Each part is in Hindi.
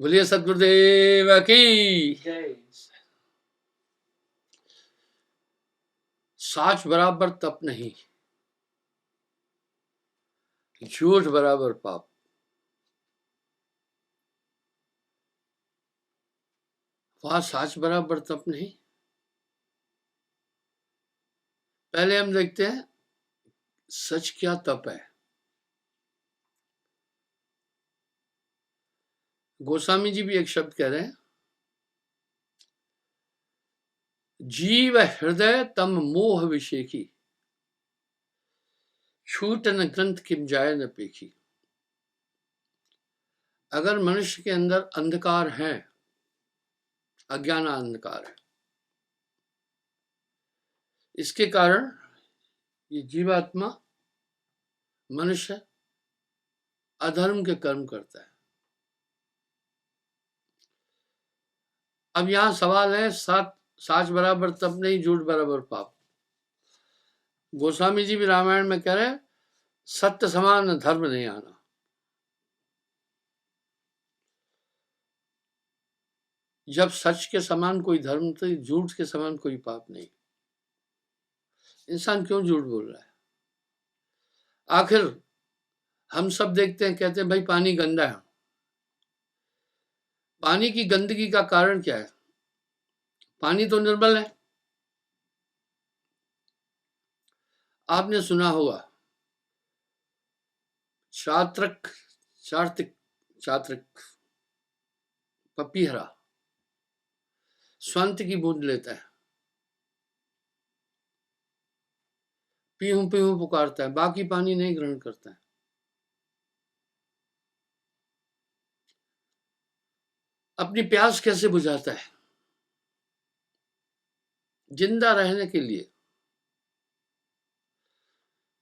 बोलिए सदगुरुदेव की। साच बराबर तप नहीं, झूठ बराबर पाप। वहां साच बराबर तप नहीं। पहले हम देखते हैं सच क्या तप है। गोस्वामी जी भी एक शब्द कह रहे हैं, जीव हृदय तम मोह विषेखी, छूट न ग्रंथ किम जाय न पेखी। अगर मनुष्य के अंदर अंधकार है, अज्ञान अंधकार है, इसके कारण ये जीवात्मा मनुष्य अधर्म के कर्म करता है। अब यहां सवाल है, साच बराबर तप नहीं, झूठ बराबर पाप। गोस्वामी जी भी रामायण में कह रहे हैं, सत्य समान धर्म नहीं आना। जब सच के समान कोई धर्म, तो झूठ के समान कोई पाप नहीं। इंसान क्यों झूठ बोल रहा है? आखिर हम सब देखते हैं, कहते हैं भाई पानी गंदा है। पानी की गंदगी का कारण क्या है? पानी तो निर्मल है। आपने सुना होगा चात्रिक पपीहरा स्वांत की बूंद लेता है, पीहूं पीहूं पुकारता है, बाकी पानी नहीं ग्रहण करता है। अपनी प्यास कैसे बुझाता है? जिंदा रहने के लिए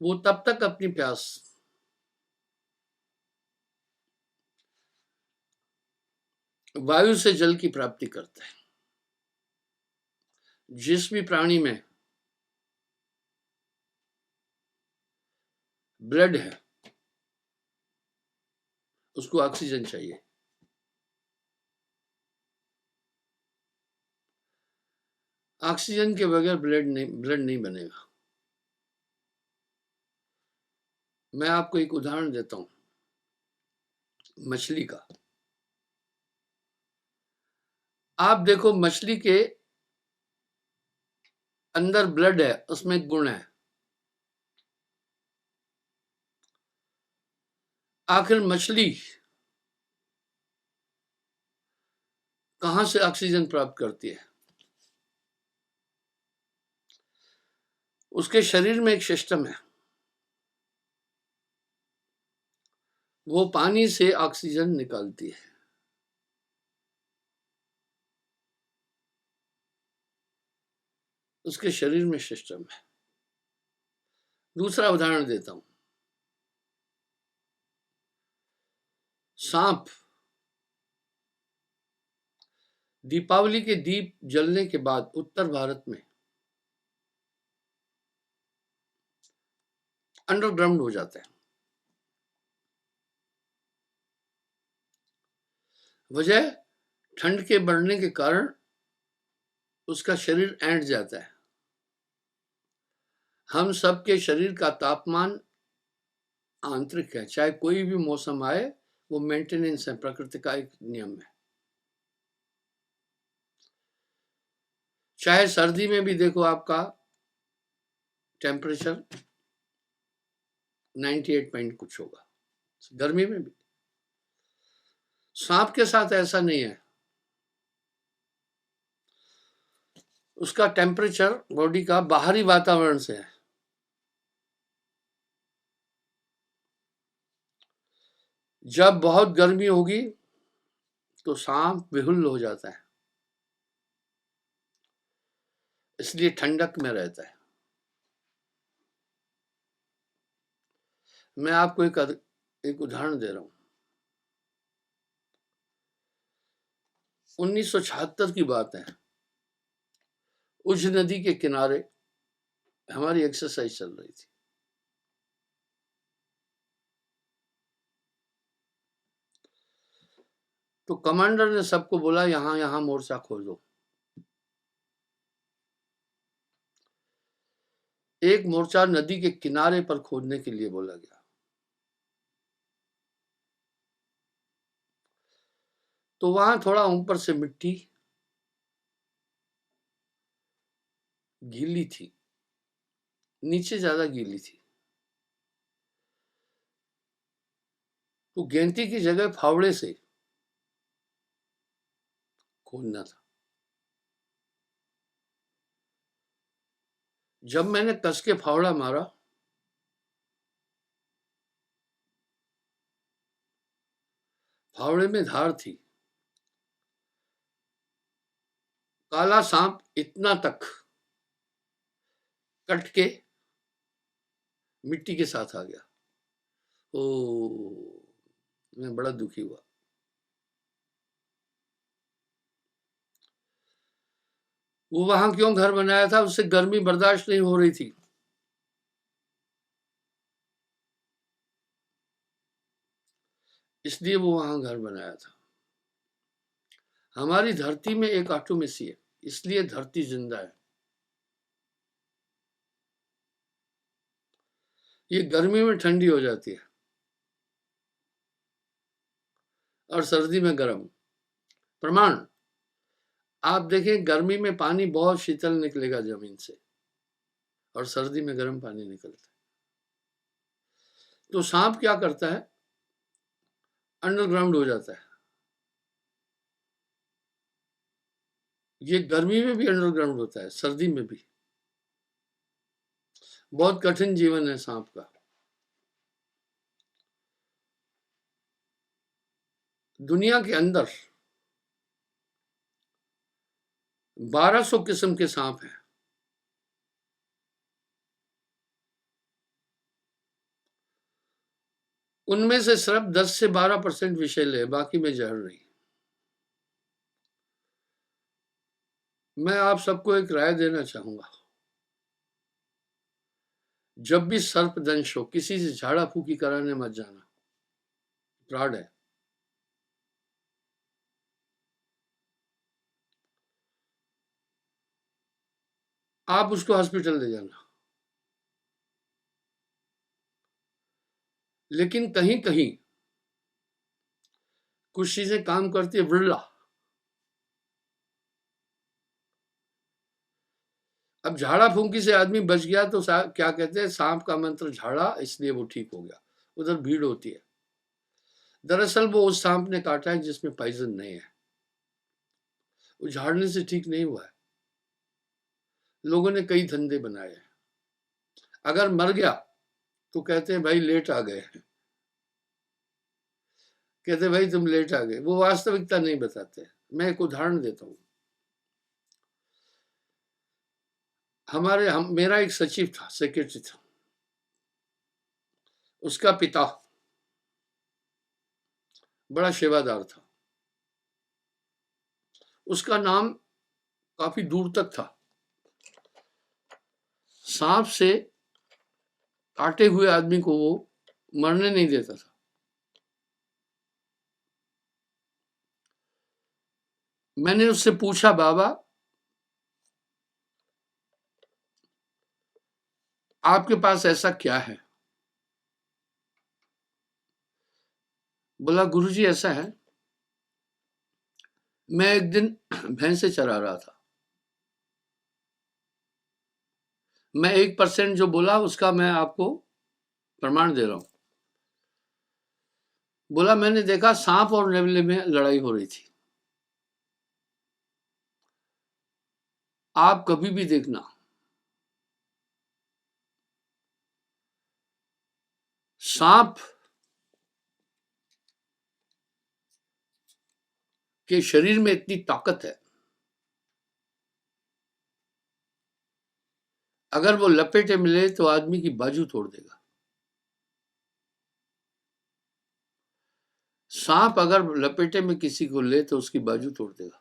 वो तब तक अपनी प्यास वायु से जल की प्राप्ति करता है। जिस भी प्राणी में ब्लड है, उसको ऑक्सीजन चाहिए। ऑक्सीजन के बगैर ब्लड नहीं बनेगा। मैं आपको एक उदाहरण देता हूं, मछली का। आप देखो, मछली के अंदर ब्लड है, उसमें गुण है। आखिर मछली कहां से ऑक्सीजन प्राप्त करती है? उसके शरीर में एक सिस्टम है, वो पानी से ऑक्सीजन निकालती है। उसके शरीर में सिस्टम है। दूसरा उदाहरण देता हूं, सांप। दीपावली के दीप जलने के बाद उत्तर भारत में अंडरग्राउंड हो जाता है। वजह, ठंड के बढ़ने के कारण उसका शरीर ऐंठ जाता है। हम सबके शरीर का तापमान आंतरिक है, चाहे कोई भी मौसम आए, वो मेंटेनेंस है, प्रकृति का एक नियम है। चाहे सर्दी में भी देखो, आपका टेम्परेचर 98 पॉइंट कुछ होगा, गर्मी में भी। सांप के साथ ऐसा नहीं है। उसका टेम्परेचर बॉडी का बाहरी वातावरण से है। जब बहुत गर्मी होगी तो सांप विहुल हो जाता है, इसलिए ठंडक में रहता है। मैं आपको एक उदाहरण दे रहा हूं। 1976 की बात है। उज नदी के किनारे हमारी एक्सरसाइज चल रही थी। तो कमांडर ने सबको बोला यहां यहां मोर्चा खोलो। एक मोर्चा नदी के किनारे पर खोदने के लिए बोला गया। तो वहां थोड़ा ऊपर से मिट्टी गीली थी, नीचे ज्यादा गीली थी, तो गेंती की जगह फावड़े से खोदना था। जब मैंने कस के फावड़ा मारा, फावड़े में धार थी। काला सांप इतना तक कट के मिट्टी के साथ आ गया। ओ, मैं बड़ा दुखी हुआ। वो वहां क्यों घर बनाया था? उससे गर्मी बर्दाश्त नहीं हो रही थी। इसलिए वो वहां घर बनाया था। हमारी धरती में एक आटोमेसी है, इसलिए धरती जिंदा है। ये गर्मी में ठंडी हो जाती है और सर्दी में गर्म। प्रमाण आप देखें, गर्मी में पानी बहुत शीतल निकलेगा जमीन से और सर्दी में गर्म पानी निकलता है। तो सांप क्या करता है? अंडरग्राउंड हो जाता है। ये गर्मी में भी अंडरग्राउंड होता है, सर्दी में भी। बहुत कठिन जीवन है सांप का। दुनिया के अंदर 1200 किस्म के सांप हैं। उनमें से सिर्फ 10 से 12% विषैले है, बाकी में जहर नहीं। मैं आप सबको एक राय देना चाहूंगा, जब भी सर्पदंश हो, किसी से झाड़ा फूकी कराने मत जाना, फ्रॉड है। आप उसको हॉस्पिटल ले जाना। लेकिन कहीं कहीं कुछ चीजें काम करती है, बिरला। अब झाड़ा फूंकी से आदमी बच गया तो क्या कहते हैं, सांप का मंत्र झाड़ा, इसलिए वो ठीक हो गया। उधर भीड़ होती है। दरअसल वो उस सांप ने काटा है जिसमें पॉइजन नहीं है। वो झाड़ने से ठीक नहीं हुआ है। लोगों ने कई धंधे बनाए हैं। अगर मर गया तो कहते हैं भाई लेट आ गए, कहते भाई तुम लेट आ गए। वो वास्तविकता नहीं बताते। मैं एक उदाहरण देता हूँ। मेरा एक सचिव था, सेक्रेटरी था। उसका पिता बड़ा सेवादार था। उसका नाम काफी दूर तक था। सांप से काटे हुए आदमी को वो मरने नहीं देता था। मैंने उससे पूछा, बाबा आपके पास ऐसा क्या है? बोला गुरुजी ऐसा है, मैं एक दिन भैंसे चरा रहा था। मैं 1% जो बोला उसका मैं आपको प्रमाण दे रहा हूं। बोला मैंने देखा सांप और नेवले में लड़ाई हो रही थी। आप कभी भी देखना, सांप के शरीर में इतनी ताकत है, अगर वो लपेटे मिले तो आदमी की बाजू तोड़ देगा। सांप अगर लपेटे में किसी को ले तो उसकी बाजू तोड़ देगा।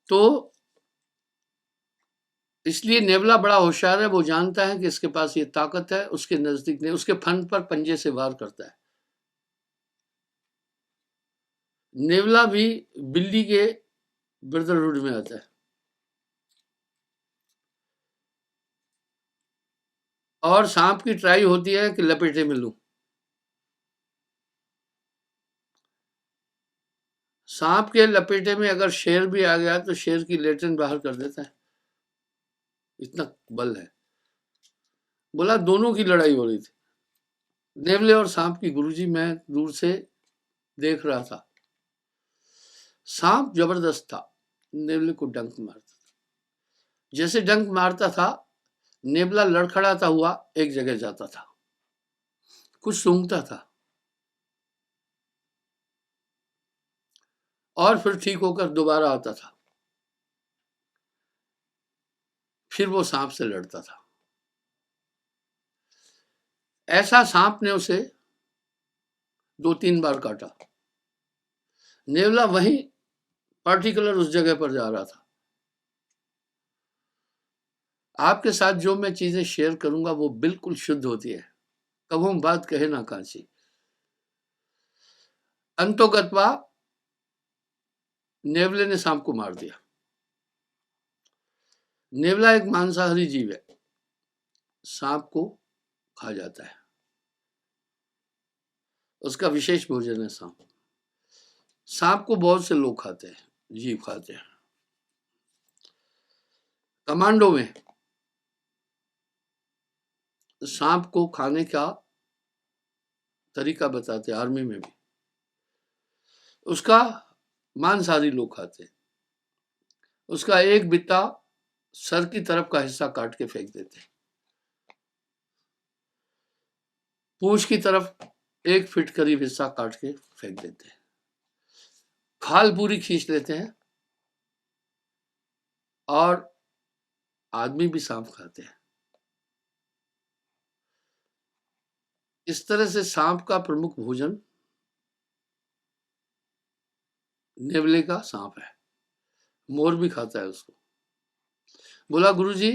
तो इसलिए नेवला बड़ा होशियार है, वो जानता है कि इसके पास ये ताकत है, उसके नजदीक नहीं, उसके फन पर पंजे से वार करता है। नेवला भी बिल्ली के ब्रदरहुड में आता है और सांप की ट्राई होती है कि लपेटे में लूं। सांप के लपेटे में अगर शेर भी आ गया तो शेर की लेटन बाहर कर देता है, इतना बल है। बोला दोनों की लड़ाई हो रही थी, नेवले और सांप की। गुरुजी मैं दूर से देख रहा था। सांप जबरदस्त था, नेवले को डंक मारता था। जैसे डंक मारता था, नेवला लड़खड़ाता हुआ एक जगह जाता था, कुछ सूंघता था और फिर ठीक होकर दोबारा आता था। फिर वो सांप से लड़ता था। ऐसा सांप ने उसे 2-3 बार काटा। नेवला वहीं पर्टिकुलर उस जगह पर जा रहा था। आपके साथ जो मैं चीजें शेयर करूंगा वो बिल्कुल शुद्ध होती है, कबो बात कहे ना कांची। अंतोगत्वा नेवले ने सांप को मार दिया। नेवला एक मांसाहारी जीव है, सांप को खा जाता है, उसका विशेष भोजन है सांप। सांप को बहुत से लोग खाते हैं, जीव खाते हैं। कमांडो में सांप को खाने का तरीका बताते हैं, आर्मी में भी उसका मांसाहारी लोग खाते हैं। उसका एक बित्ता सर की तरफ का हिस्सा काट के फेंक देते हैं, पूंछ की तरफ 1 फीट करीब हिस्सा काट के फेंक देते हैं, खाल पूरी खींच लेते हैं और आदमी भी सांप खाते हैं। इस तरह से सांप का प्रमुख भोजन नेवले का सांप है। मोर भी खाता है उसको। बोला गुरुजी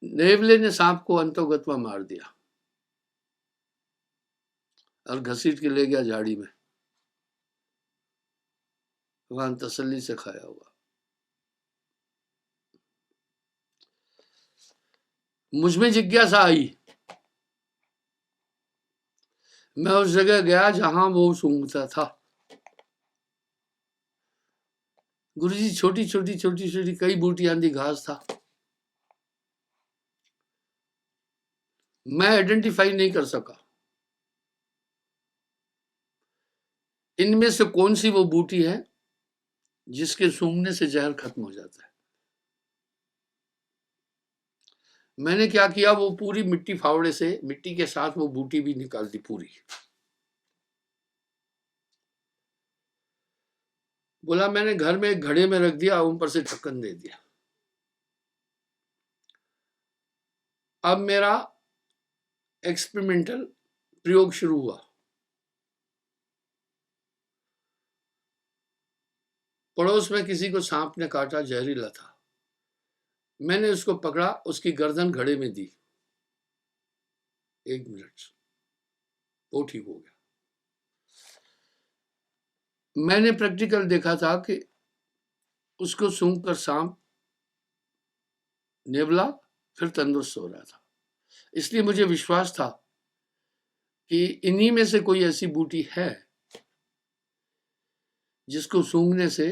नेवले ने सांप को अंतोगत्वा मार दिया और घसीट के ले गया झाड़ी में, वहां तसल्ली से खाया हुआ। मुझमें जिज्ञासा आई, मैं उस जगह गया जहां वो सूंघता था। गुरुजी छोटी छोटी छोटी छोटी कई बूटियां दी घास था, मैं आइडेंटिफाई नहीं कर सका इनमें से कौन सी वो बूटी है जिसके सूंघने से जहर खत्म हो जाता है। मैंने क्या किया, वो पूरी मिट्टी फावड़े से मिट्टी के साथ वो बूटी भी निकाल दी पूरी। बोला मैंने घर में एक घड़े में रख दिया, ऊपर से ढक्कन दे दिया। अब मेरा एक्सपेरिमेंटल प्रयोग शुरू हुआ। पड़ोस में किसी को सांप ने काटा, जहरीला था। मैंने उसको पकड़ा, उसकी गर्दन घड़े में दी, 1 मिनट वो ठीक हो गया। मैंने प्रैक्टिकल देखा था कि उसको सूंघकर सांप नेवला फिर तंदुरुस्त हो रहा था। इसलिए मुझे विश्वास था कि इन्हीं में से कोई ऐसी बूटी है जिसको सूंघने से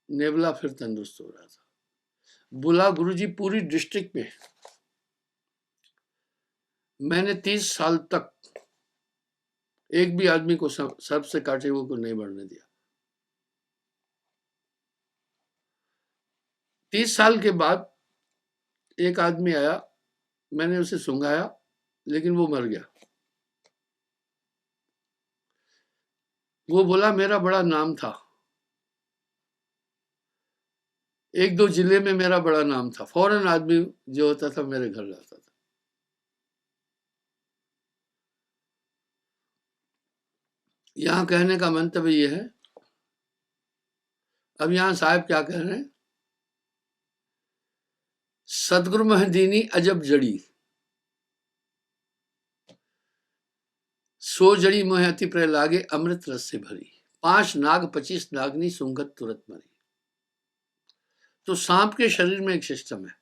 नेवला फिर तंदुरुस्त हो रहा था। बोला गुरुजी पूरी डिस्ट्रिक्ट में मैंने 30 साल तक एक भी आदमी को सर्प से काटे हुए को नहीं मरने दिया। 30 साल के बाद एक आदमी आया, मैंने उसे सूंघाया लेकिन वो मर गया। वो बोला मेरा बड़ा नाम था, 1-2 जिले में मेरा बड़ा नाम था, फौरन आदमी जो होता था मेरे घर जाता था। यहाँ कहने का मंतव्य ये है, अब यहाँ साहब क्या कह रहे हैं सदगुरु महदीनी अजब जड़ी, सो जड़ी मोह अति प्र लागे, अमृत रस से भरी। 5 नाग 25 नागनी, सुंगत तुरत मरी। तो सांप के शरीर में एक सिस्टम है।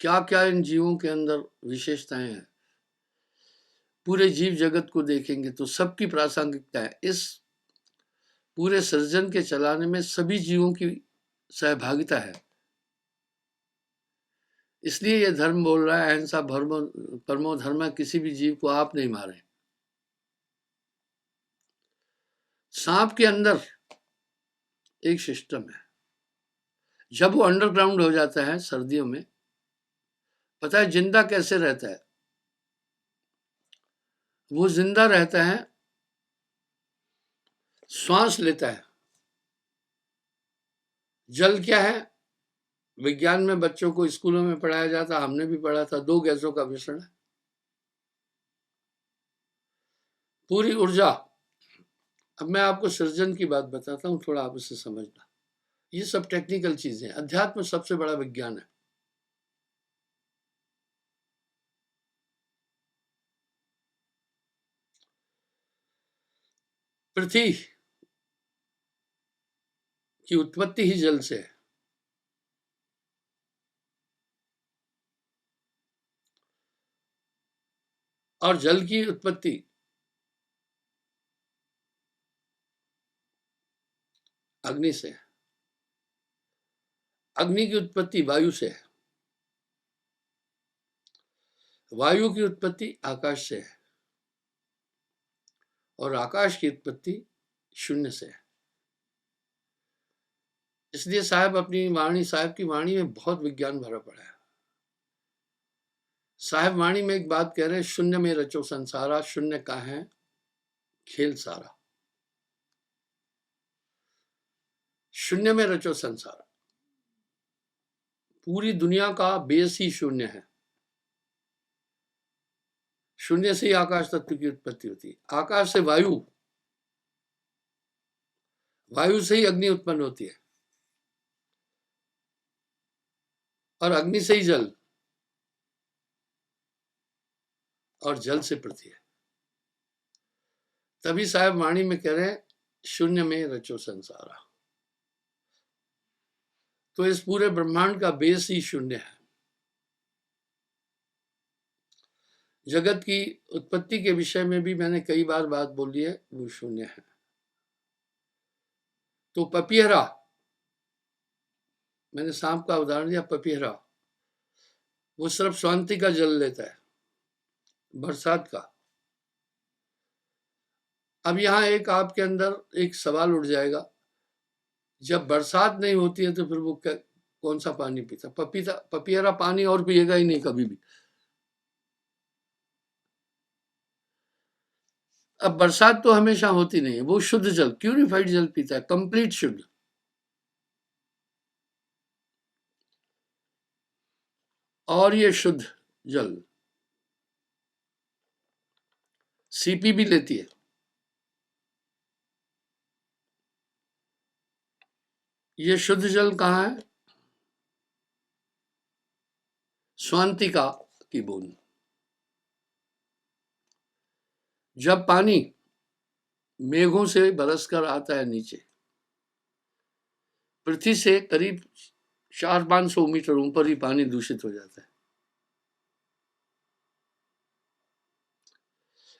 क्या क्या इन जीवों के अंदर विशेषताएं हैं, पूरे जीव जगत को देखेंगे तो सबकी प्रासंगिकता है। इस पूरे सृजन के चलाने में सभी जीवों की सहभागिता है। इसलिए यह धर्म बोल रहा है, अहिंसा परमो धर्म, किसी भी जीव को आप नहीं मारें। सांप के अंदर एक सिस्टम है। जब वो अंडरग्राउंड हो जाता है सर्दियों में, पता है जिंदा कैसे रहता है? वो जिंदा रहता है, श्वास लेता है। जल क्या है? विज्ञान में बच्चों को स्कूलों में पढ़ाया जाता, हमने भी पढ़ा था, 2 गैसों का मिश्रण है। पूरी ऊर्जा। अब मैं आपको सृजन की बात बताता हूँ, थोड़ा आप इसे समझना। ये सब टेक्निकल चीजें हैं। अध्यात्म सबसे बड़ा विज्ञान है। पृथ्वी की उत्पत्ति ही जल से है। और जल की उत्पत्ति अग्नि से है। अग्नि की उत्पत्ति वायु से है। वायु की उत्पत्ति आकाश से है। और आकाश की उत्पत्ति शून्य से है। इसलिए साहब अपनी वाणी, साहब की वाणी में बहुत विज्ञान भरा पड़ा है। साहब वाणी में एक बात कह रहे हैं, शून्य में रचो संसारा, शून्य का है खेल सारा। शून्य में रचो संसार। पूरी दुनिया का बेस ही शून्य है। शून्य से ही आकाश तत्व की उत्पत्ति होती है। आकाश से वायु, वायु से ही अग्नि उत्पन्न होती है, और अग्नि से ही जल, और जल से पृथ्वी है। तभी साहब वाणी में कह रहे हैं, शून्य में रचो संसारा। तो इस पूरे ब्रह्मांड का बेस ही शून्य है। जगत की उत्पत्ति के विषय में भी मैंने कई बार बात बोली है, वो शून्य है। तो पपीहरा, मैंने सांप का उदाहरण दिया, पपीहरा वो सिर्फ शांति का जल लेता है, बरसात का। अब यहाँ एक आपके अंदर एक सवाल उठ जाएगा, जब बरसात नहीं होती है तो फिर वो कौन सा पानी पीता? पपीहरा पानी और पिएगा ही नहीं कभी भी। अब बरसात तो हमेशा होती नहीं है, वो शुद्ध जल, प्यूरिफाइड जल पीता है, कंप्लीट शुद्ध। और ये शुद्ध जल सीपी भी लेती है। ये शुद्ध जल कहाँ है? स्वांतिका की बूंद। जब पानी मेघों से बरसकर आता है नीचे, पृथ्वी से करीब 400-500 मीटर ऊपर ही पानी दूषित हो जाता है।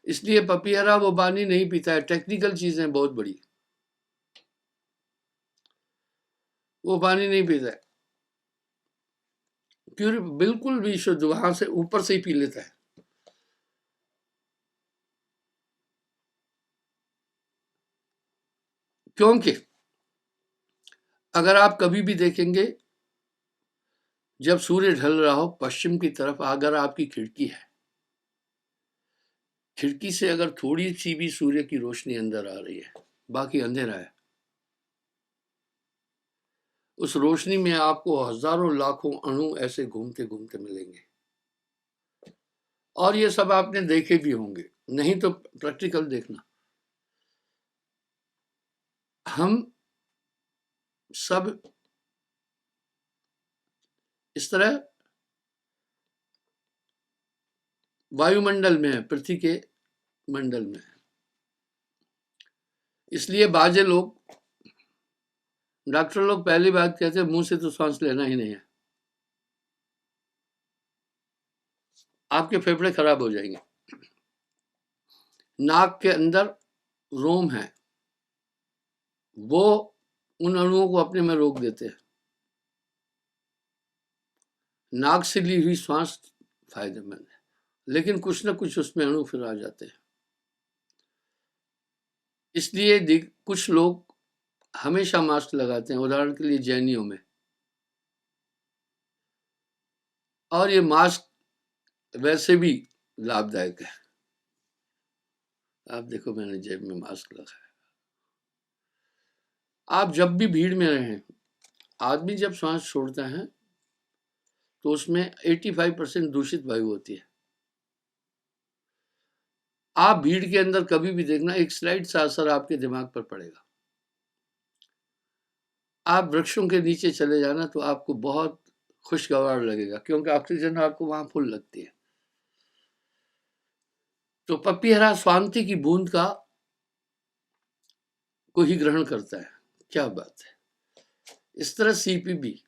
इसलिए पपीहरा वो पानी नहीं पीता है। टेक्निकल चीजें बहुत बड़ी, वो पानी नहीं पीता है, प्योर बिल्कुल भी शुद्ध, वहां से ऊपर से ही पी लेता है। क्योंकि अगर आप कभी भी देखेंगे, जब सूर्य ढल रहा हो पश्चिम की तरफ, अगर आपकी खिड़की है, खिड़की से अगर थोड़ी सी भी सूर्य की रोशनी अंदर आ रही है, बाकी अंधेरा है, उस रोशनी में आपको हजारों लाखों अणु ऐसे घूमते घूमते मिलेंगे। और ये सब आपने देखे भी होंगे, नहीं तो प्रैक्टिकल देखना। हम सब इस तरह वायुमंडल में है, पृथ्वी के मंडल में है। इसलिए बाजे लोग, डॉक्टर लोग पहली बात कहते हैं मुंह से तो सांस लेना ही नहीं है, आपके फेफड़े खराब हो जाएंगे। नाक के अंदर रोम है, वो उन अणुओं को अपने में रोक देते हैं। नाक से ली हुई श्वास फायदेमंद है, लेकिन कुछ ना कुछ उसमें अणु फिर आ जाते हैं। इसलिए कुछ लोग हमेशा मास्क लगाते हैं, उदाहरण के लिए जैनियों में। और ये मास्क वैसे भी लाभदायक है। आप देखो, मैंने जेब में मास्क लगाया। आप जब भी भीड़ में रहें, आदमी जब सांस छोड़ता है तो उसमें 85% दूषित वायु होती है। आप भीड़ के अंदर कभी भी देखना, एक स्लाइड सा असर आपके दिमाग पर पड़ेगा। आप वृक्षों के नीचे चले जाना तो आपको बहुत खुशगवार लगेगा, क्योंकि ऑक्सीजन आपको वहां फुल लगती है। तो पपीहरा शांति की बूंद का को ही ग्रहण करता है। क्या बात है। इस तरह सीपीबी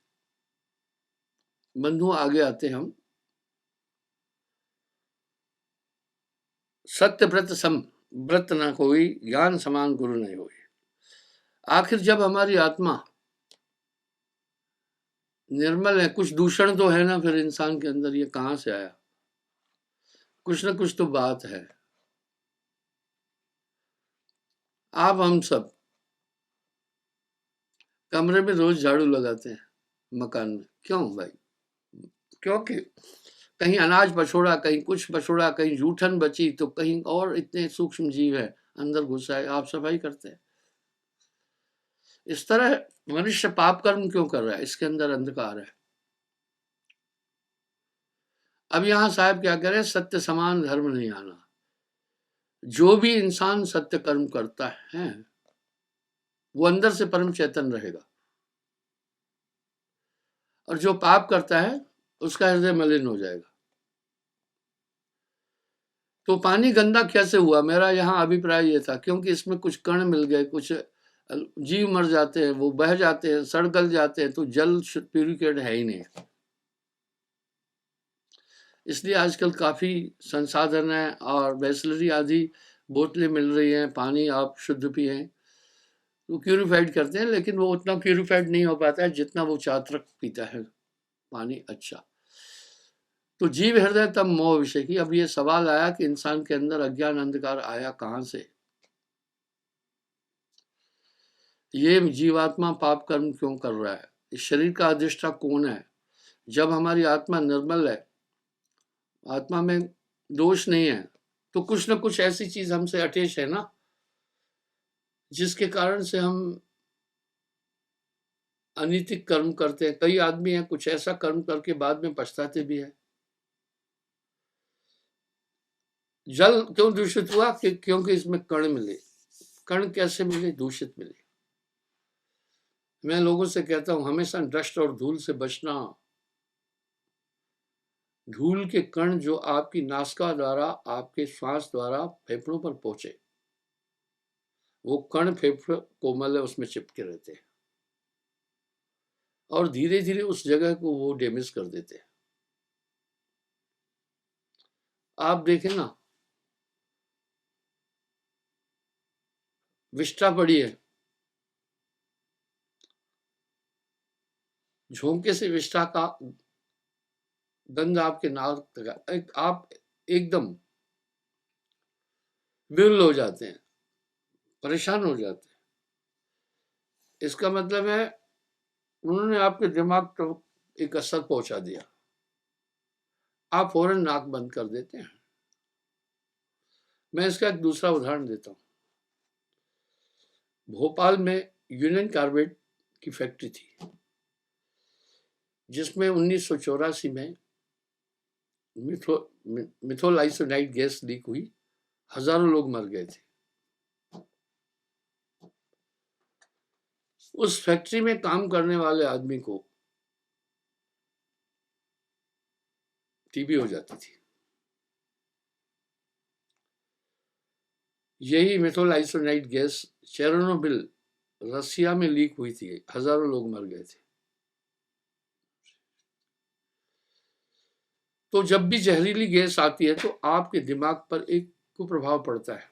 बंधुओं, आगे आते हम। सत्य व्रत सम व्रत न कोई, ज्ञान समान गुरु नहीं होई। आखिर जब हमारी आत्मा निर्मल है, कुछ दूषण तो है ना फिर इंसान के अंदर, ये कहां से आया? कुछ ना कुछ तो बात है। आप हम सब कमरे में रोज झाड़ू लगाते हैं, मकान में। क्यों भाई? क्योंकि कहीं अनाज बछोड़ा, कहीं कुछ बछोड़ा, कहीं जूठन बची, तो कहीं और इतने सूक्ष्म जीव है अंदर घुसा है, आप सफाई करते हैं। इस तरह मनुष्य पाप कर्म क्यों कर रहा है? इसके अंदर अंधकार है। अब यहाँ साहब क्या कह रहे हैं? सत्य समान धर्म नहीं आना। जो भी इंसान सत्य कर्म करता है वो अंदर से परम चैतन्य रहेगा, और जो पाप करता है उसका हृदय मलिन हो जाएगा। तो पानी गंदा कैसे हुआ? मेरा यहाँ अभिप्राय ये था, क्योंकि इसमें कुछ कण मिल गए, कुछ जीव मर जाते हैं, वो बह जाते हैं, सड़ गल जाते हैं, तो जल प्यूरिफाइड है ही नहीं। इसलिए आजकल काफ़ी संसाधन है और वैसलरी आदि बोतलें मिल रही हैं, पानी आप शुद्ध पिएं, वो प्यूरिफाइड करते हैं, लेकिन वो उतना प्यूरिफाइड नहीं हो पाता है जितना वो चात्रक पीता है पानी। अच्छा, तो जीव हृदय तब मोह विषय की। अब ये सवाल आया कि इंसान के अंदर अज्ञान अंधकार आया कहाँ से? ये जीवात्मा पाप कर्म क्यों कर रहा है? इस शरीर का अधिष्ठा कौन है? जब हमारी आत्मा निर्मल है, आत्मा में दोष नहीं है, तो कुछ ना कुछ ऐसी चीज हमसे अटेच है ना, जिसके कारण से हम अनैतिक कर्म करते हैं। कई आदमी हैं कुछ ऐसा कर्म करके बाद में पछताते भी हैं। जल क्यों दूषित हुआ? क्योंकि इसमें कण मिले। कण कैसे मिले? दूषित मिले। मैं लोगों से कहता हूं हमेशा डस्ट और धूल से बचना। धूल के कण जो आपकी नासिका द्वारा, आपके श्वास द्वारा फेफड़ों पर पहुंचे, वो कण फेफड़े कोमल है, उसमें चिपके रहते हैं और धीरे धीरे उस जगह को वो डैमेज कर देते हैं। आप देखें ना, विष्ठा पड़ी है, झोंके से विष्ठा का गंध आपके नाक तक, आप एकदम विवल हो जाते हैं, परेशान हो जाते हैं। इसका मतलब है उन्होंने आपके दिमाग पर एक असर पहुंचा दिया, आप फौरन नाक बंद कर देते हैं। मैं इसका एक दूसरा उदाहरण देता हूँ। भोपाल में यूनियन कार्बाइड की फैक्ट्री थी, जिसमें 1984 में मिथोल आइसोनाइड गैस लीक हुई, हजारों लोग मर गए थे। उस फैक्ट्री में काम करने वाले आदमी को टीबी हो जाती थी। यही मेथोल आइसोनाइट गैस चेरनोबिल रसिया में लीक हुई थी, हजारों लोग मर गए थे। तो जब भी जहरीली गैस आती है तो आपके दिमाग पर एक कुप्रभाव पड़ता है।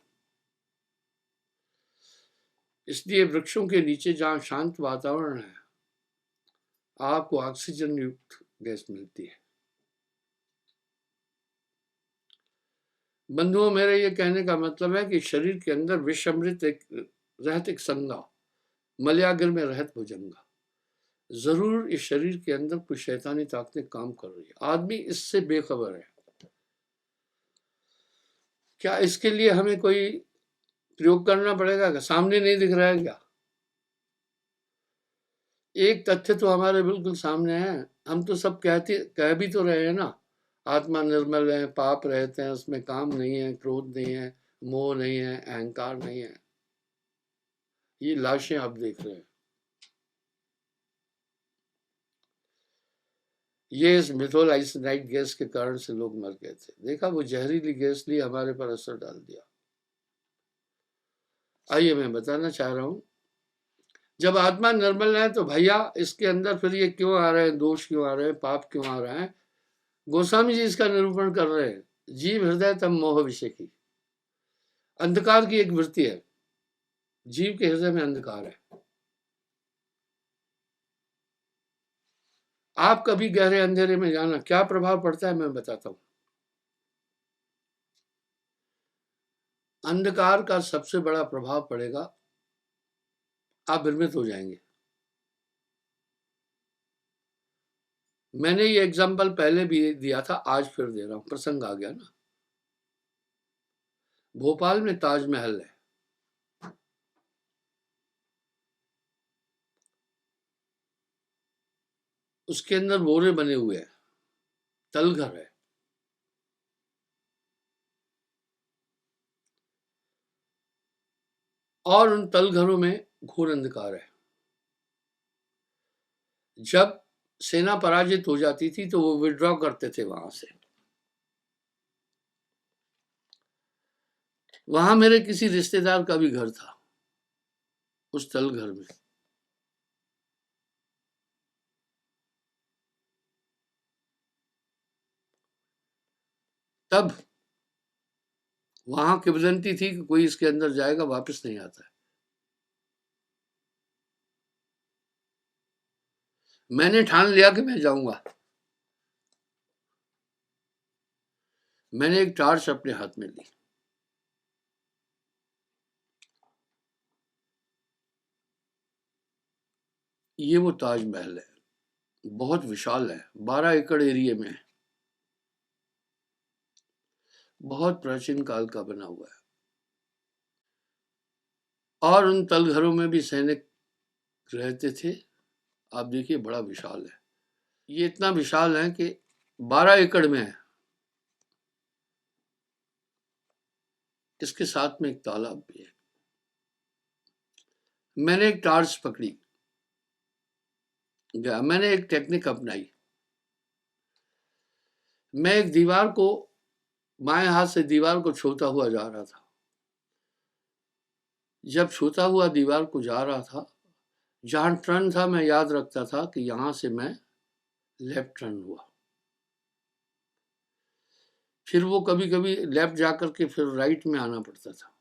इसलिए वृक्षों के नीचे जहां शांत वातावरण है, आपको ऑक्सीजन युक्त गैस मिलती है। बंधुओं, मेरे ये कहने का मतलब है कि शरीर के अंदर विषमृत एक रहत एक संगा, मलयागर में रहत भुजंगा। जरूर इस शरीर के अंदर कुछ शैतानी ताकतें काम कर रही है। आदमी इससे बेखबर है। क्या इसके लिए हमें कोई प्रयोग करना पड़ेगा? क्या सामने नहीं दिख रहा है क्या? एक तथ्य तो हमारे बिल्कुल सामने है। हम तो सब कह भी तो रहे हैं ना, आत्मा निर्मल है, पाप रहते हैं, उसमें काम नहीं है, क्रोध नहीं है, मोह नहीं है, अहंकार नहीं है। ये लाशें आप देख रहे हैं। ये इस मिथोल आइसोनाइट गैस के कारण से लोग मर गए थे। देखा, वो जहरीली गैस लिए हमारे पर असर डाल दिया। आइए, मैं बताना चाह रहा हूं, जब आत्मा निर्मल है तो भैया इसके अंदर फिर ये क्यों आ रहे हैं, दोष क्यों आ रहे हैं, पाप क्यों आ रहे हैं? गोस्वामी जी इसका निरूपण कर रहे हैं। जीव हृदय तम मोह विषय की, अंधकार की एक वृत्ति है। जीव के हृदय में अंधकार है। आप कभी गहरे अंधेरे में जाना, क्या प्रभाव पड़ता है मैं बताता हूं। अंधकार का सबसे बड़ा प्रभाव पड़ेगा, आप भ्रमित हो जाएंगे। मैंने ये एग्जाम्पल पहले भी दिया था, आज फिर दे रहा हूं, प्रसंग आ गया ना। भोपाल में ताजमहल है। उसके अंदर बोरे बने हुए हैं, तलघर है। और उन तलघरों में घोर अंधकार है। जब सेना पराजित हो जाती थी तो वो विड्रॉ करते थे वहां से। वहां मेरे किसी रिश्तेदार का भी घर था, उस तलघर में। तब वहां किंवदंती थी कि कोई इसके अंदर जाएगा वापस नहीं आता है। मैंने ठान लिया कि मैं जाऊंगा। मैंने एक टार्च अपने हाथ में ली। ये वो ताजमहल है, बहुत विशाल है, 12 एकड़ एरिया में है, बहुत प्राचीन काल का बना हुआ है। और उन तलघरों में भी सैनिक रहते थे। आप देखिए, बड़ा विशाल है। ये इतना विशाल है कि 12 एकड़ में है। इसके साथ में एक तालाब भी है। मैंने एक टार्च पकड़ी, गया। मैंने एक टेक्निक अपनाई। मैं एक दीवार को, बाएं हाथ से दीवार को छूता हुआ जा रहा था। जब छूता हुआ दीवार को जा रहा था, जहां टर्न था मैं याद रखता था कि यहां से मैं लेफ्ट टर्न हुआ। फिर वो कभी कभी लेफ्ट जाकर के फिर राइट में आना पड़ता था।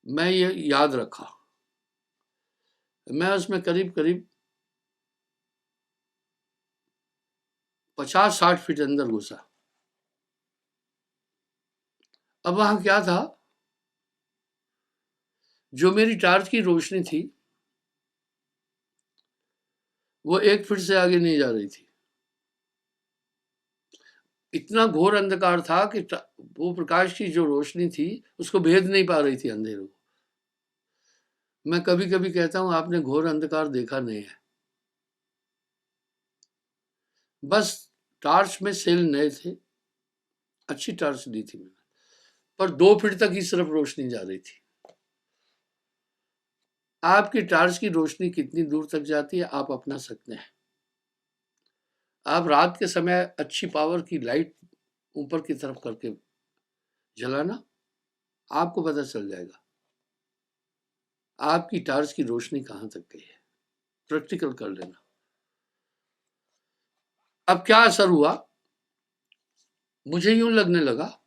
मैं ये याद रखा। मैं उसमें करीब करीब 50-60 फीट अंदर घुसा। अब वहां क्या था, जो मेरी टार्च की रोशनी थी वो 1 फीट से आगे नहीं जा रही थी। इतना घोर अंधकार था कि वो प्रकाश की जो रोशनी थी उसको भेद नहीं पा रही थी अंधेरे को। मैं कभी कभी कहता हूं, आपने घोर अंधकार देखा नहीं है। बस टार्च में सेल नए थे, अच्छी टार्च दी थी मैंने, पर 2 फीट तक ही सिर्फ रोशनी जा रही थी। आपकी टार्च की रोशनी कितनी दूर तक जाती है आप अपना सकते हैं। आप रात के समय अच्छी पावर की लाइट ऊपर की तरफ करके जलाना, आपको पता चल जाएगा आपकी टार्च की रोशनी कहाँ तक गई है। प्रैक्टिकल कर लेना। अब क्या असर हुआ, मुझे यूं लगने लगा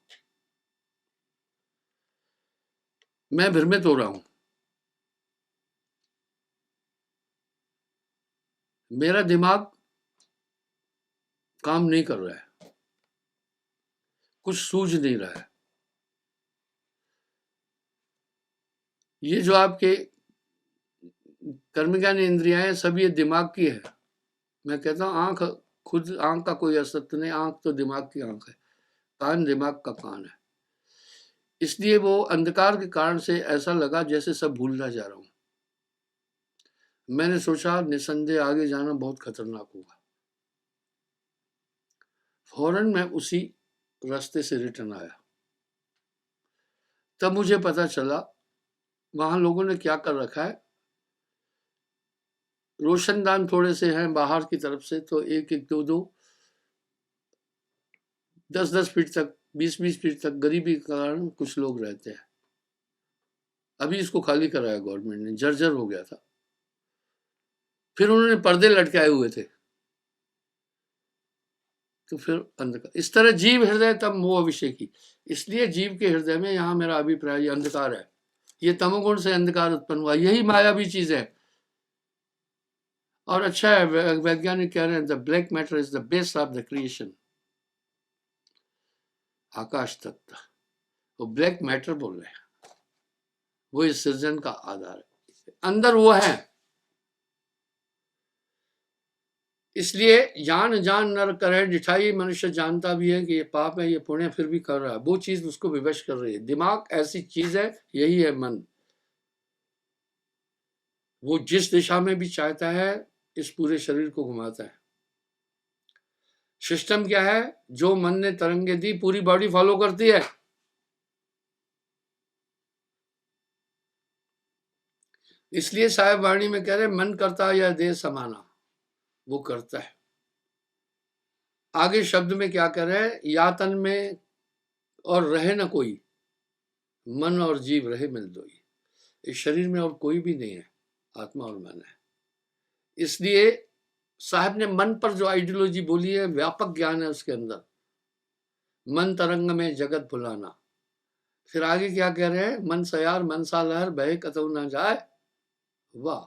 मैं भ्रमित हो रहा हूं, मेरा दिमाग काम नहीं कर रहा है, कुछ सूझ नहीं रहा है। ये जो आपके कर्मज्ञान इंद्रियां हैं सब ये दिमाग की है। मैं कहता हूँ आंख, खुद आंख का कोई अस्तित्व नहीं, आंख तो दिमाग की आंख है, कान दिमाग का कान है। इसलिए वो अंधकार के कारण से ऐसा लगा जैसे सब भूलना जा रहा हूं। मैंने सोचा निसंदेह आगे जाना बहुत खतरनाक होगा। फौरन मैं उसी रास्ते से रिटर्न आया। तब मुझे पता चला वहां लोगों ने क्या कर रखा है। रोशनदान थोड़े से हैं बाहर की तरफ से, तो एक एक दो दो 10-10 फीट तक 20-20 फीट तक गरीबी के कारण कुछ लोग रहते हैं। अभी इसको खाली कराया गवर्नमेंट ने, जर्जर हो गया था। फिर उन्होंने पर्दे लटकाए हुए थे, तो फिर अंधकार। इस तरह जीव हृदय तब मोह विषय की। इसलिए जीव के हृदय में, यहाँ मेरा अभिप्राय, ये अंधकार है, ये तमोगुण से अंधकार उत्पन्न हुआ, यही मायावी चीज है। और अच्छा है वैज्ञानिक कह रहे हैं the black matter is the base of the creation. आकाश तत्व, वो ब्लैक मैटर बोल रहे हैं, वो इस सृजन का आधार है, अंदर वो है। इसलिए जान जान नर करे डिठाई, मनुष्य जानता भी है कि ये पाप है ये पुण्य, फिर भी कर रहा है। वो चीज उसको विवश कर रही है। दिमाग ऐसी चीज है, यही है मन। वो जिस दिशा में भी चाहता है इस पूरे शरीर को घुमाता है। सिस्टम क्या है, जो मन ने तरंगे दी पूरी बॉडी फॉलो करती है। इसलिए साहेब वाणी में कह रहे मन करता या देह समाना, वो करता है। आगे शब्द में क्या कह रहे हैं, या तन में और रहे ना कोई, मन और जीव रहे मिल दोई। इस शरीर में और कोई भी नहीं है, आत्मा और मन है। इसलिए साहब ने मन पर जो आइडियोलॉजी बोली है, व्यापक ज्ञान है उसके अंदर। मन तरंग में जगत भुलाना। फिर आगे क्या कह रहे हैं, मन सयार मन सा लहर बहे कतऊ ना जाए। वाह,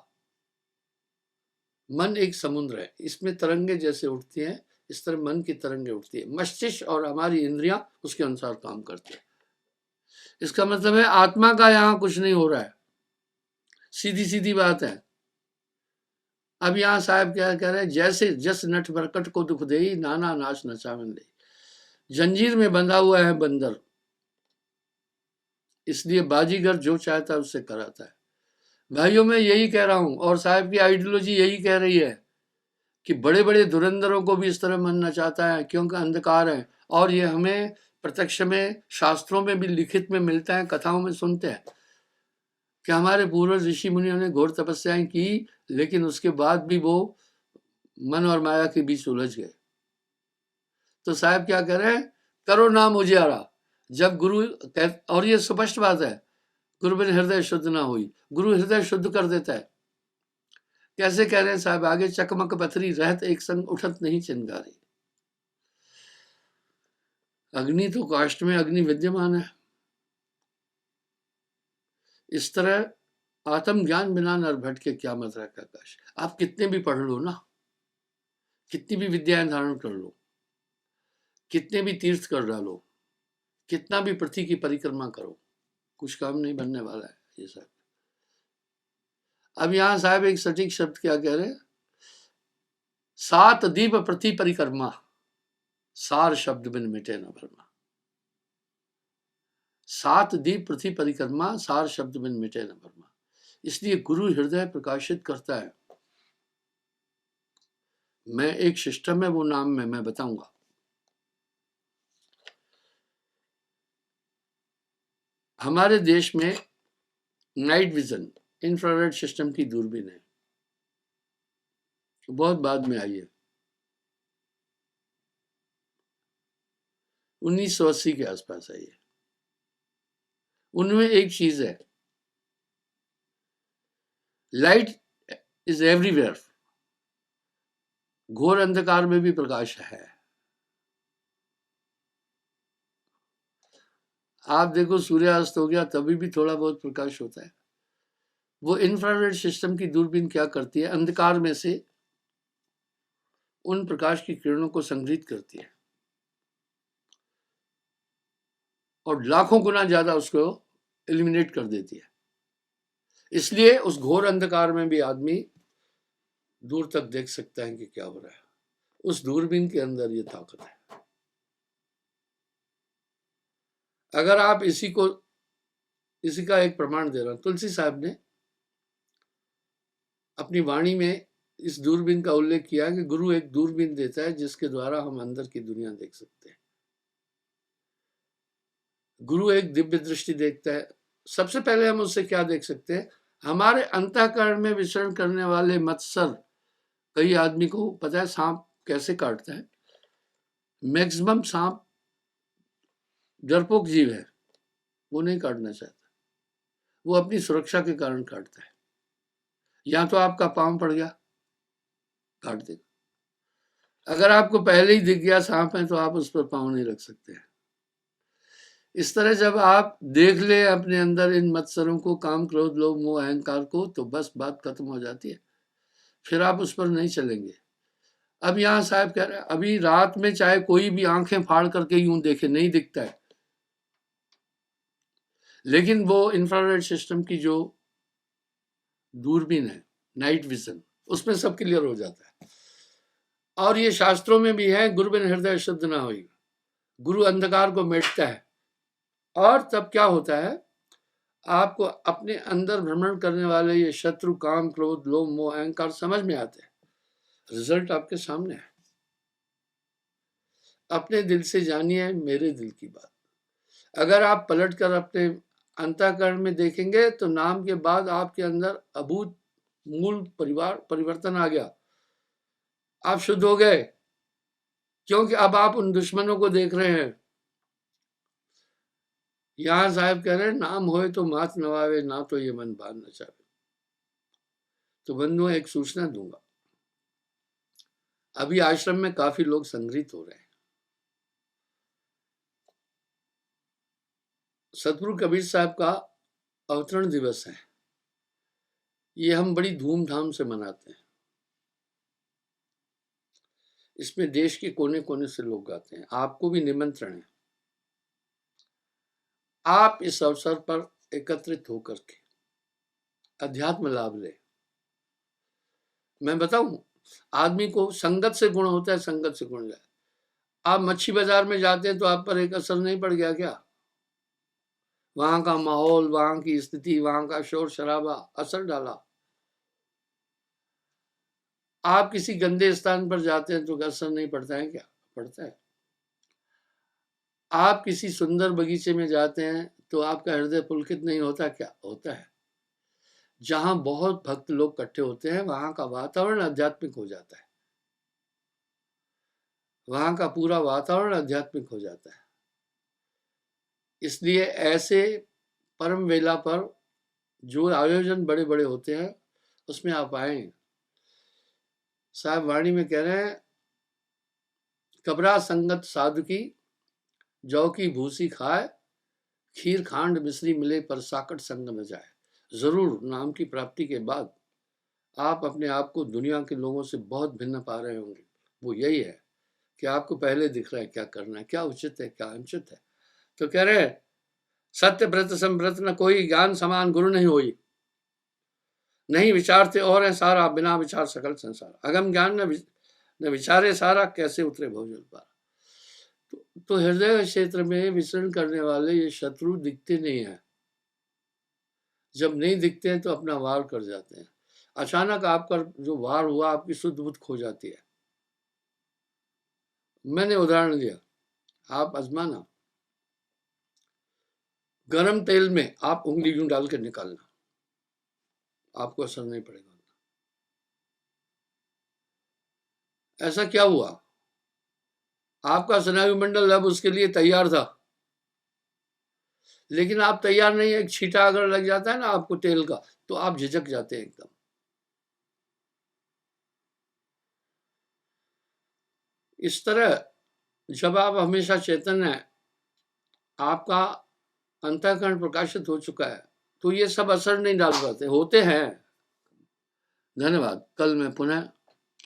मन एक समुद्र है, इसमें तरंगे जैसे उठती हैं, इस तरह मन की तरंगे उठती है। मस्तिष्क और हमारी इंद्रियां उसके अनुसार काम करती है। इसका मतलब है आत्मा का यहाँ कुछ नहीं हो रहा है, सीधी सीधी बात है। अब यहाँ साहब क्या कह रहे हैं, जैसे जस नट बरकट को दुख दे नाना नाच नचावन दे। जंजीर में बंधा हुआ है बंदर, इसलिए बाजीगर जो चाहता है उससे कराता है। भाइयों मैं यही कह रहा हूं, और साहब की आइडियोलॉजी यही कह रही है कि बड़े बड़े धुरंधरों को भी इस तरह मनना चाहता है, क्योंकि अंधकार है। और ये हमें प्रत्यक्ष में, शास्त्रों में भी लिखित में मिलता है, कथाओं में सुनते हैं कि हमारे पूर्व ऋषि मुनियों ने घोर तपस्याएं की, लेकिन उसके बाद भी वो मन और माया के बीच उलझ गए। तो साहब क्या कह रहे हैं, करो नाम उजियारा। जब गुरु, और ये स्पष्ट बात है, गुरु बिन हृदय शुद्ध ना हुई। गुरु हृदय शुद्ध कर देता है। कैसे कह रहे हैं साहब आगे, चकमक पथरी रहत एक संग उठत नहीं चिंगारी। अग्नि तो काष्ठ में अग्नि विद्यमान है। इस तरह आत्म ज्ञान बिना नर भटके क्या मत रखा काश। आप कितने भी पढ़ लो ना, कितनी भी विद्याएं धारण कर लो, कितने भी तीर्थ कर डालो, कितना भी पृथ्वी की परिक्रमा करो, कुछ काम नहीं बनने वाला है ये सब। अब यहाँ साहब एक सटीक शब्द क्या कह रहे हैं, सात दीप पृथ्वी परिक्रमा, सार शब्द बिन मिटे न भरमा। सात दीप पृथ्वी परिक्रमा, सार शब्द बिन मिटे न भरमा। इसलिए गुरु हृदय प्रकाशित करता है। मैं एक सिस्टम है, वो नाम में मैं बताऊंगा। हमारे देश में नाइट विजन, इंफ्रारेड सिस्टम की दूरबीन है, बहुत बाद में आई है। 1980 के आसपास है ये। उनमें एक चीज है, लाइट इज एवरीवेयर, घोर अंधकार में भी प्रकाश है। आप देखो सूर्यास्त हो गया तभी भी थोड़ा बहुत प्रकाश होता है। वो इंफ्रारेड सिस्टम की दूरबीन क्या करती है, अंधकार में से उन प्रकाश की किरणों को संग्रहित करती है और लाखों गुना ज्यादा उसको एलिमिनेट कर देती है। इसलिए उस घोर अंधकार में भी आदमी दूर तक देख सकता है कि क्या हो रहा है। उस दूरबीन के अंदर ये ताकत है। अगर आप इसी का एक प्रमाण दे रहा हूं, तुलसी साहब ने अपनी वाणी में इस दूरबीन का उल्लेख किया कि गुरु एक दूरबीन देता है जिसके द्वारा हम अंदर की दुनिया देख सकते हैं। गुरु एक दिव्य दृष्टि देखता है। सबसे पहले हम उससे क्या देख सकते हैं, हमारे अंतःकरण में विचरण करने वाले मत्सर। कई आदमी को पता है सांप कैसे काटता है। मैक्सिमम सांप डरपोक जीव है, वो नहीं काटना चाहता, वो अपनी सुरक्षा के कारण काटता है। या तो आपका पांव पड़ गया, काट देगा। अगर आपको पहले ही दिख गया सांप है तो आप उस पर पांव नहीं रख सकते हैं। इस तरह जब आप देख ले अपने अंदर इन मत्सरों को, काम क्रोध लोभ मोह अहंकार को, तो बस बात खत्म हो जाती है। फिर आप उस पर नहीं चलेंगे। अब यहाँ साहब कह रहे हैं अभी रात में चाहे कोई भी आंखें फाड़ करके यूं देखे नहीं दिखता है, लेकिन वो इंफ्रारेड सिस्टम की जो दूरबीन है, नाइट विजन, उसमें सब क्लियर हो जाता है। और ये शास्त्रों में भी है, गुरु बिन हृदय शुद्ध ना होई, गुरु अंधकार को मिटता है। और तब क्या होता है, आपको अपने अंदर भ्रमण करने वाले ये शत्रु काम क्रोध लोभ मोह अहंकार समझ में आते हैं। रिजल्ट आपके सामने है। अपने दिल से जानिए मेरे दिल की बात। अगर आप पलट कर अपने अंतःकरण में देखेंगे तो नाम के बाद आपके अंदर अभूत मूल परिवर्तन आ गया। आप शुद्ध हो गए, क्योंकि अब आप उन दुश्मनों को देख रहे हैं। यहां साहब कह रहे हैं नाम होए तो मात नवावे, ना तो ये मन बांध न चाहे। तो बंधुओं एक सूचना दूंगा, अभी आश्रम में काफी लोग संग्रहित हो रहे हैं। सतगुरु कबीर साहब का अवतरण दिवस है, ये हम बड़ी धूमधाम से मनाते हैं। इसमें देश के कोने कोने से लोग आते हैं। आपको भी निमंत्रण है, आप इस अवसर पर एकत्रित होकर के अध्यात्म लाभ ले। मैं बताऊं, आदमी को संगत से गुण होता है, संगत से गुण जाए। आप मच्छी बाजार में जाते हैं तो आप पर एक असर नहीं पड़ गया क्या? वहां का माहौल, वहां की स्थिति, वहां का शोर शराबा असर डाला। आप किसी गंदे स्थान पर जाते हैं तो असर नहीं पड़ता है क्या? पड़ता है। आप किसी सुंदर बगीचे में जाते हैं तो आपका हृदय पुलकित नहीं होता क्या? होता है। जहां बहुत भक्त लोग इकट्ठे होते हैं वहां का वातावरण आध्यात्मिक हो जाता है, वहां का पूरा वातावरण आध्यात्मिक हो जाता है। इसलिए ऐसे परम वेला पर जो आयोजन बड़े बड़े होते हैं उसमें आप आए। साहब वाणी में कह रहे हैं, कबरा संगत साधु की, जौ की भूसी खाए, खीर खांड मिश्री मिले पर साकट संग न जाए। जरूर नाम की प्राप्ति के बाद आप अपने आप को दुनिया के लोगों से बहुत भिन्न पा रहे होंगे। वो यही है कि आपको पहले दिख रहा है क्या करना है, क्या उचित है, क्या अनुचित है। तो कह रहे हैं सत्य व्रत संव्रत न कोई, ज्ञान समान गुरु नहीं होई, नहीं विचारते और है सारा, बिना विचार सकल संसार। अगम ज्ञान न विचारे सारा, कैसे उतरे भवजल पार। तो हृदय क्षेत्र में विचरण करने वाले ये शत्रु दिखते नहीं है। जब नहीं दिखते हैं तो अपना वार कर जाते हैं। अचानक आपका जो वार हुआ, आपकी शुद्ध बुद्ध खो जाती है। मैंने उदाहरण दिया, आप आजमाना, गरम तेल में आप उंगली यूं डाल के निकालना, आपको असर नहीं पड़ेगा। ऐसा क्या हुआ? आपका स्नायु मंडल अब उसके लिए तैयार था, लेकिन आप तैयार नहीं है। एक छींटा अगर लग जाता है ना आपको तेल का, तो आप झिझक जाते हैं एकदम। इस तरह जब आप हमेशा चेतन हैं, आपका अंतःकरण प्रकाशित हो चुका है, तो ये सब असर नहीं डाल पाते, होते हैं। धन्यवाद। कल मैं पुनः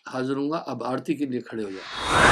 हाजिर हूँगा। अब आरती के लिए खड़े हो जाए।